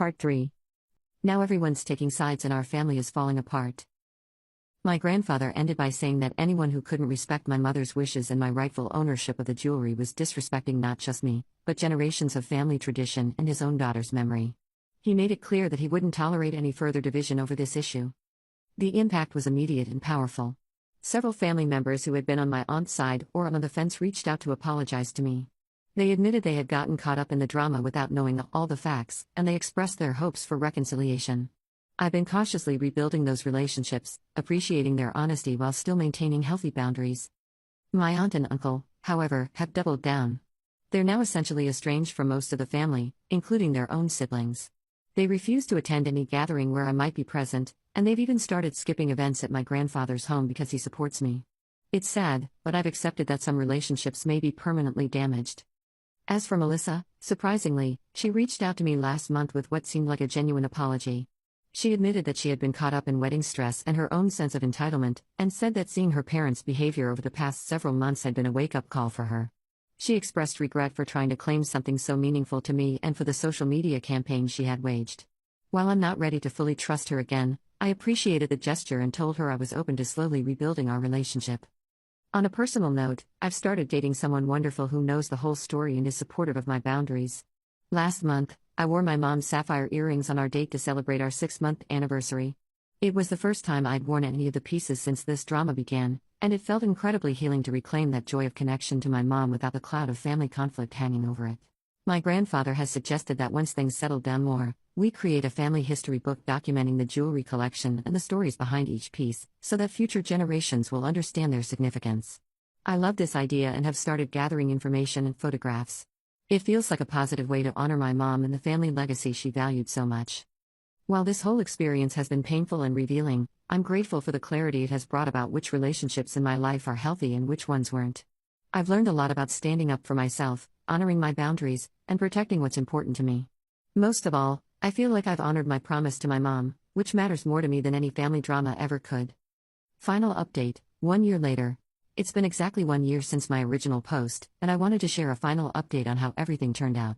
Part 3. Now everyone's taking sides and our family is falling apart. My grandfather ended by saying that anyone who couldn't respect my mother's wishes and my rightful ownership of the jewelry was disrespecting not just me, but generations of family tradition and his own daughter's memory. He made it clear that he wouldn't tolerate any further division over this issue. The impact was immediate and powerful. Several family members who had been on my aunt's side or on the fence reached out to apologize to me. They admitted they had gotten caught up in the drama without knowing all the facts, and they expressed their hopes for reconciliation. I've been cautiously rebuilding those relationships, appreciating their honesty while still maintaining healthy boundaries. My aunt and uncle, however, have doubled down. They're now essentially estranged from most of the family, including their own siblings. They refuse to attend any gathering where I might be present, and they've even started skipping events at my grandfather's home because he supports me. It's sad, but I've accepted that some relationships may be permanently damaged. As for Melissa, surprisingly, she reached out to me last month with what seemed like a genuine apology. She admitted that she had been caught up in wedding stress and her own sense of entitlement, and said that seeing her parents' behavior over the past several months had been a wake-up call for her. She expressed regret for trying to claim something so meaningful to me and for the social media campaign she had waged. While I'm not ready to fully trust her again, I appreciated the gesture and told her I was open to slowly rebuilding our relationship. On a personal note, I've started dating someone wonderful who knows the whole story and is supportive of my boundaries. Last month, I wore my mom's sapphire earrings on our date to celebrate our 6-month anniversary. It was the first time I'd worn any of the pieces since this drama began, and it felt incredibly healing to reclaim that joy of connection to my mom without the cloud of family conflict hanging over it. My grandfather has suggested that once things settle down more, we create a family history book documenting the jewelry collection and the stories behind each piece, so that future generations will understand their significance. I love this idea and have started gathering information and photographs. It feels like a positive way to honor my mom and the family legacy she valued so much. While this whole experience has been painful and revealing, I'm grateful for the clarity it has brought about which relationships in my life are healthy and which ones weren't. I've learned a lot about standing up for myself, honoring my boundaries, and protecting what's important to me. Most of all, I feel like I've honored my promise to my mom, which matters more to me than any family drama ever could. Final update, 1 year later. It's been exactly 1 year since my original post, and I wanted to share a final update on how everything turned out.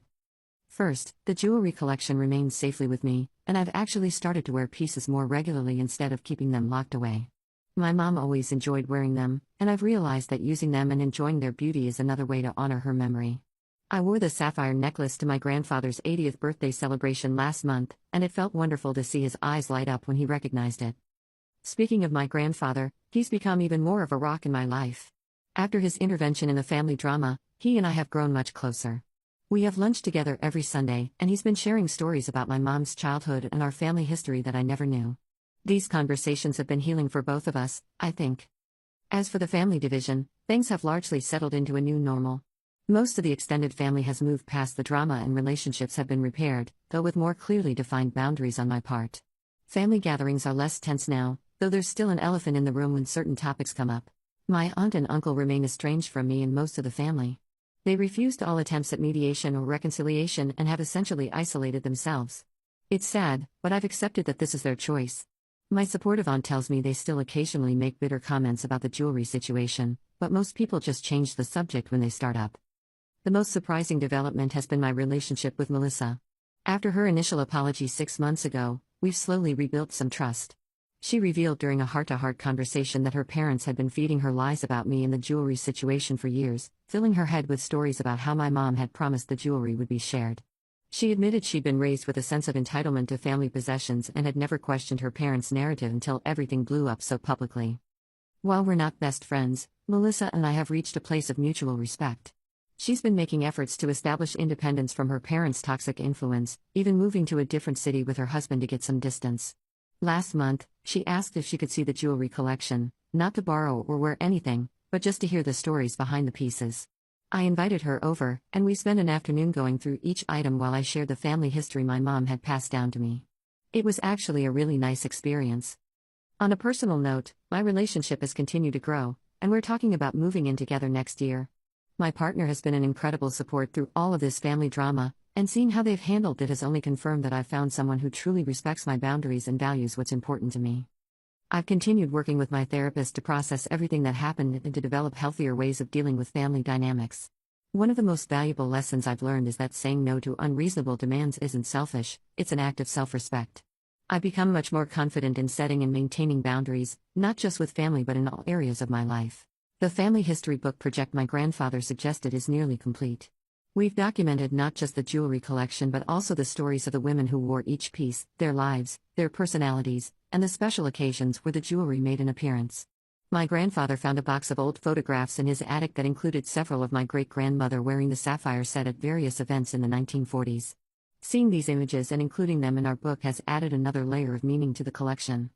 First, the jewelry collection remains safely with me, and I've actually started to wear pieces more regularly instead of keeping them locked away. My mom always enjoyed wearing them, and I've realized that using them and enjoying their beauty is another way to honor her memory. I wore the sapphire necklace to my grandfather's 80th birthday celebration last month, and it felt wonderful to see his eyes light up when he recognized it. Speaking of my grandfather, he's become even more of a rock in my life. After his intervention in the family drama, he and I have grown much closer. We have lunch together every Sunday, and he's been sharing stories about my mom's childhood and our family history that I never knew. These conversations have been healing for both of us, I think. As for the family division, things have largely settled into a new normal. Most of the extended family has moved past the drama and relationships have been repaired, though with more clearly defined boundaries on my part. Family gatherings are less tense now, though there's still an elephant in the room when certain topics come up. My aunt and uncle remain estranged from me and most of the family. They refused all attempts at mediation or reconciliation and have essentially isolated themselves. It's sad, but I've accepted that this is their choice. My supportive aunt tells me they still occasionally make bitter comments about the jewelry situation, but most people just change the subject when they start up. The most surprising development has been my relationship with Melissa. After her initial apology 6 months ago, we've slowly rebuilt some trust. She revealed during a heart-to-heart conversation that her parents had been feeding her lies about me and the jewelry situation for years, filling her head with stories about how my mom had promised the jewelry would be shared. She admitted she'd been raised with a sense of entitlement to family possessions and had never questioned her parents' narrative until everything blew up so publicly. While we're not best friends, Melissa and I have reached a place of mutual respect. She's been making efforts to establish independence from her parents' toxic influence, even moving to a different city with her husband to get some distance. Last month, she asked if she could see the jewelry collection, not to borrow or wear anything, but just to hear the stories behind the pieces. I invited her over, and we spent an afternoon going through each item while I shared the family history my mom had passed down to me. It was actually a really nice experience. On a personal note, my relationship has continued to grow, and we're talking about moving in together next year. My partner has been an incredible support through all of this family drama, and seeing how they've handled it has only confirmed that I've found someone who truly respects my boundaries and values what's important to me. I've continued working with my therapist to process everything that happened and to develop healthier ways of dealing with family dynamics. One of the most valuable lessons I've learned is that saying no to unreasonable demands isn't selfish, it's an act of self-respect. I've become much more confident in setting and maintaining boundaries, not just with family but in all areas of my life. The family history book project my grandfather suggested is nearly complete. We've documented not just the jewelry collection but also the stories of the women who wore each piece, their lives, their personalities, and the special occasions where the jewelry made an appearance. My grandfather found a box of old photographs in his attic that included several of my great-grandmother wearing the sapphire set at various events in the 1940s. Seeing these images and including them in our book has added another layer of meaning to the collection.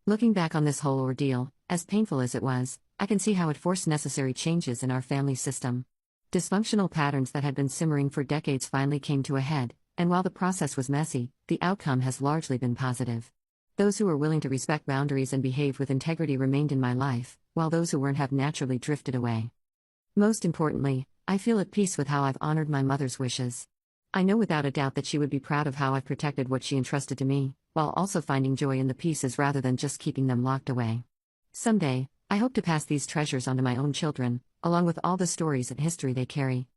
Looking back on this whole ordeal, as painful as it was, I can see how it forced necessary changes in our family system. Dysfunctional patterns that had been simmering for decades finally came to a head, and while the process was messy, the outcome has largely been positive. Those who were willing to respect boundaries and behave with integrity remained in my life, while those who weren't have naturally drifted away. Most importantly, I feel at peace with how I've honored my mother's wishes. I know without a doubt that she would be proud of how I've protected what she entrusted to me, while also finding joy in the pieces rather than just keeping them locked away. Someday, I hope to pass these treasures on to my own children, along with all the stories and history they carry.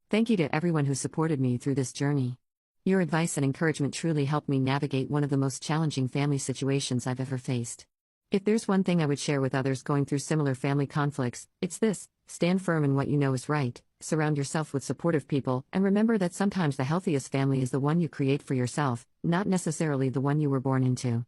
Thank you to everyone who supported me through this journey. Your advice and encouragement truly helped me navigate one of the most challenging family situations I've ever faced. If there's one thing I would share with others going through similar family conflicts, it's this: stand firm in what you know is right, surround yourself with supportive people, and remember that sometimes the healthiest family is the one you create for yourself, not necessarily the one you were born into.